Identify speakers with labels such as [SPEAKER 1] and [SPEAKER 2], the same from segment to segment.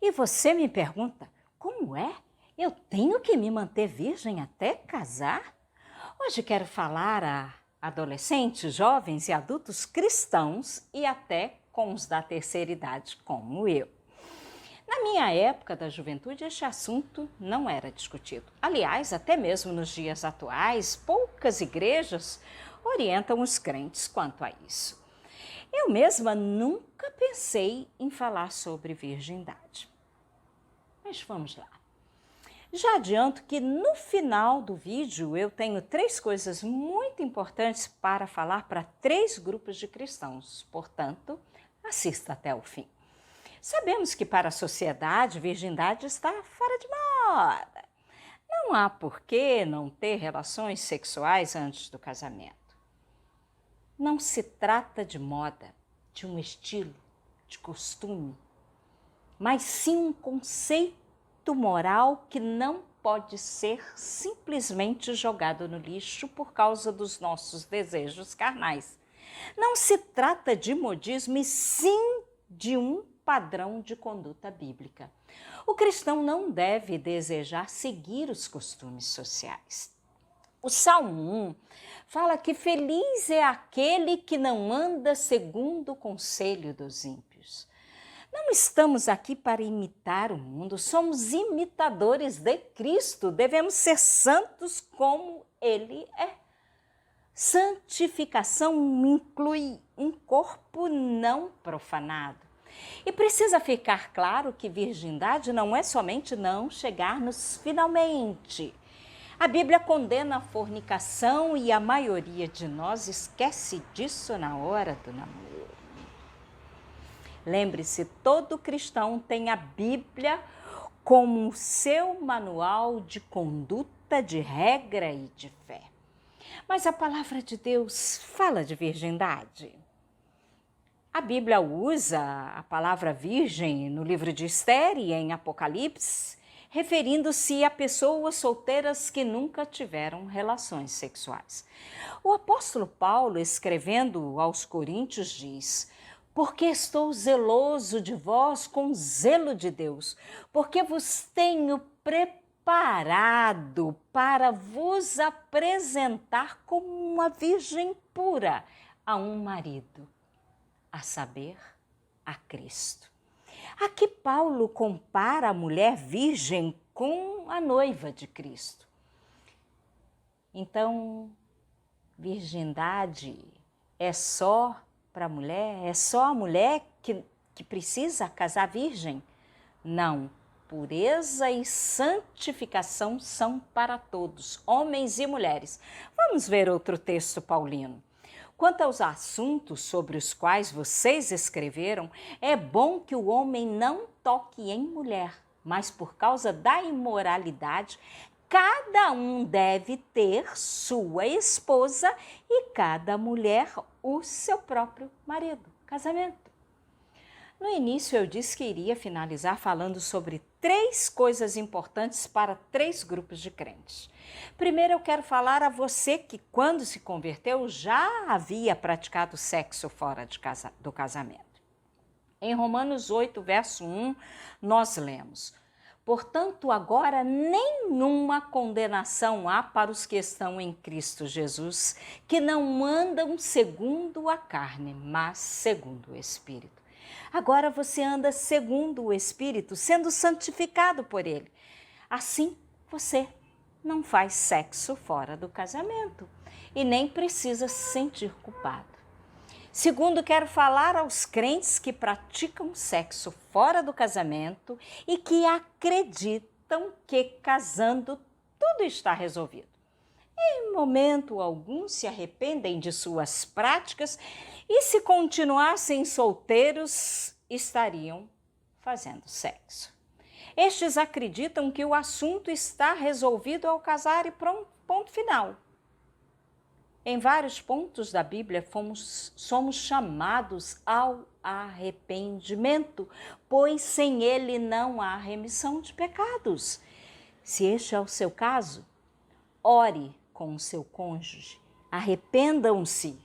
[SPEAKER 1] E você me pergunta, como é? Eu tenho que me manter virgem até casar? Hoje quero falar a adolescentes, jovens e adultos cristãos e até com os da terceira idade, como eu. Na minha época da juventude, este assunto não era discutido. Aliás, até mesmo nos dias atuais, poucas igrejas orientam os crentes quanto a isso. Eu mesma nunca pensei em falar sobre virgindade. Mas vamos lá. Já adianto que no final do vídeo eu tenho 3 coisas muito importantes para falar para 3 grupos de cristãos. Portanto, assista até o fim. Sabemos que para a sociedade, virgindade está fora de moda. Não há por que não ter relações sexuais antes do casamento. Não se trata de moda, de um estilo, de costume, mas sim um conceito moral que não pode ser simplesmente jogado no lixo por causa dos nossos desejos carnais. Não se trata de modismo, e sim de um padrão de conduta bíblica. O cristão não deve desejar seguir os costumes sociais. O Salmo 1 fala que feliz é aquele que não anda segundo o conselho dos ímpios. Não estamos aqui para imitar o mundo, somos imitadores de Cristo, devemos ser santos como Ele é. Santificação inclui um corpo não profanado. E precisa ficar claro que virgindade não é somente não chegar nos finalmente. A Bíblia condena a fornicação e a maioria de nós esquece disso na hora do namoro. Lembre-se, todo cristão tem a Bíblia como seu manual de conduta, de regra e de fé. Mas a palavra de Deus fala de virgindade. A Bíblia usa a palavra virgem no livro de Esther e em Apocalipse, referindo-se a pessoas solteiras que nunca tiveram relações sexuais. O apóstolo Paulo, escrevendo aos Coríntios, diz: porque estou zeloso de vós com zelo de Deus, porque vos tenho preparado para vos apresentar como uma virgem pura a um marido, a saber, a Cristo. Aqui Paulo compara a mulher virgem com a noiva de Cristo. Então, virgindade é só para a mulher? É só a mulher que precisa casar virgem? Não. Pureza e santificação são para todos, homens e mulheres. Vamos ver outro texto paulino. Quanto aos assuntos sobre os quais vocês escreveram, é bom que o homem não toque em mulher, mas por causa da imoralidade, cada um deve ter sua esposa e cada mulher o seu próprio marido. Casamento. No início eu disse que iria finalizar falando sobre 3 coisas importantes para 3 grupos de crentes. Primeiro eu quero falar a você que quando se converteu já havia praticado sexo fora do casamento. Em Romanos 8, verso 1, nós lemos: portanto, agora nenhuma condenação há para os que estão em Cristo Jesus, que não andam segundo a carne, mas segundo o Espírito. Agora você anda segundo o Espírito, sendo santificado por Ele. Assim, você não faz sexo fora do casamento e nem precisa se sentir culpado. Segundo, quero falar aos crentes que praticam sexo fora do casamento e que acreditam que casando tudo está resolvido. Em momento algum se arrependem de suas práticas e se continuassem solteiros estariam fazendo sexo. Estes acreditam que o assunto está resolvido ao casar e pronto, ponto final. Em vários pontos da Bíblia somos chamados ao arrependimento, pois sem ele não há remissão de pecados. Se este é o seu caso, ore com o seu cônjuge, arrependam-se.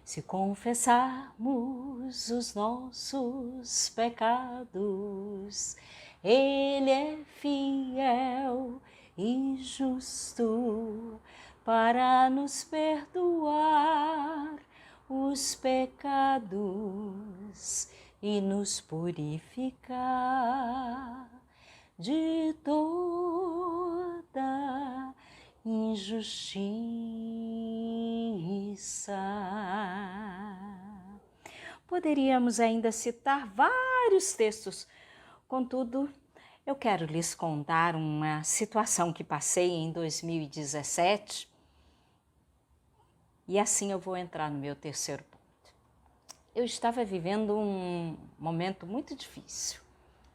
[SPEAKER 1] Se confessarmos os nossos pecados, Ele é fiel e justo para nos perdoar os pecados e nos purificar de toda injustiça. Poderíamos ainda citar vários textos, contudo, eu quero lhes contar uma situação que passei em 2017 e assim eu vou entrar no meu terceiro ponto. Eu estava vivendo um momento muito difícil.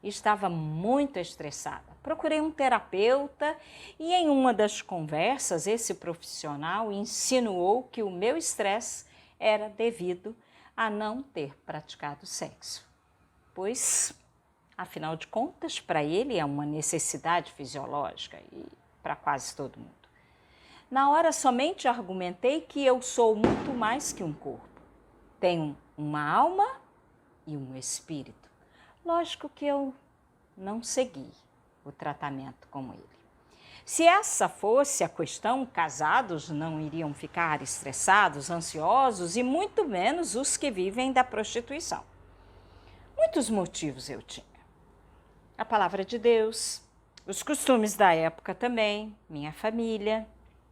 [SPEAKER 1] Estava muito estressada. Procurei um terapeuta e em uma das conversas esse profissional insinuou que o meu estresse era devido a não ter praticado sexo. Pois, afinal de contas, para ele é uma necessidade fisiológica e para quase todo mundo. Na hora somente argumentei que eu sou muito mais que um corpo. Tenho uma alma e um espírito. Lógico que eu não segui o tratamento com ele. Se essa fosse a questão, casados não iriam ficar estressados, ansiosos e muito menos os que vivem da prostituição. Muitos motivos eu tinha. A palavra de Deus, os costumes da época também, minha família,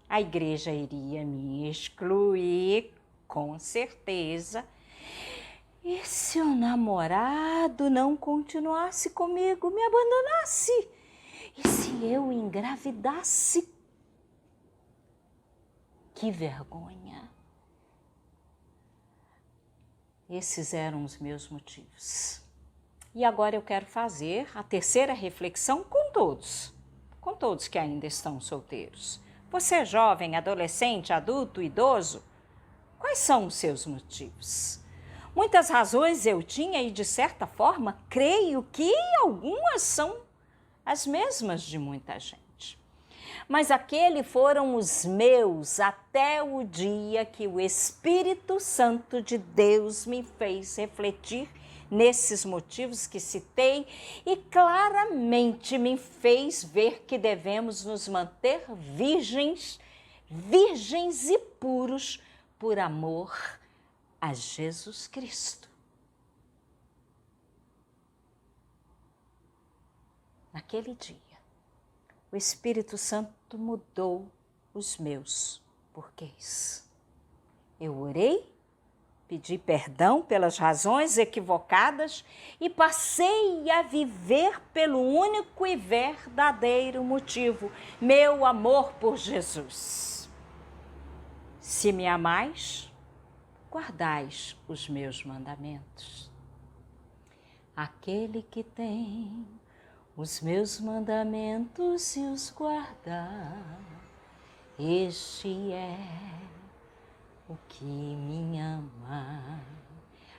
[SPEAKER 1] a igreja iria me excluir, com certeza. E se o namorado não continuasse comigo, me abandonasse? E se eu engravidasse? Que vergonha! Esses eram os meus motivos. E agora eu quero fazer a terceira reflexão com todos que ainda estão solteiros. Você é jovem, adolescente, adulto, idoso? Quais são os seus motivos? Muitas razões eu tinha e, de certa forma, creio que algumas são as mesmas de muita gente. Mas aqueles foram os meus até o dia que o Espírito Santo de Deus me fez refletir nesses motivos que citei e claramente me fez ver que devemos nos manter virgens e puros por amor a Jesus Cristo. Naquele dia, o Espírito Santo mudou os meus porquês. Eu orei, pedi perdão pelas razões equivocadas e passei a viver pelo único e verdadeiro motivo, meu amor por Jesus. Se me amais, guardais os meus mandamentos. Aquele que tem os meus mandamentos e os guardar, este é o que me ama.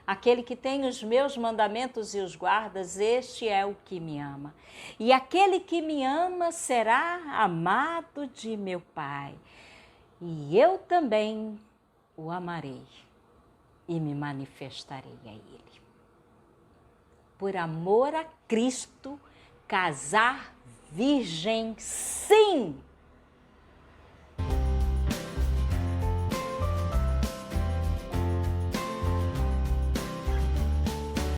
[SPEAKER 1] Aquele que tem os meus mandamentos e os guardas, este é o que me ama. E aquele que me ama será amado de meu Pai. E eu também o amarei e me manifestarei a ele. Por amor a Cristo, casar virgem, sim!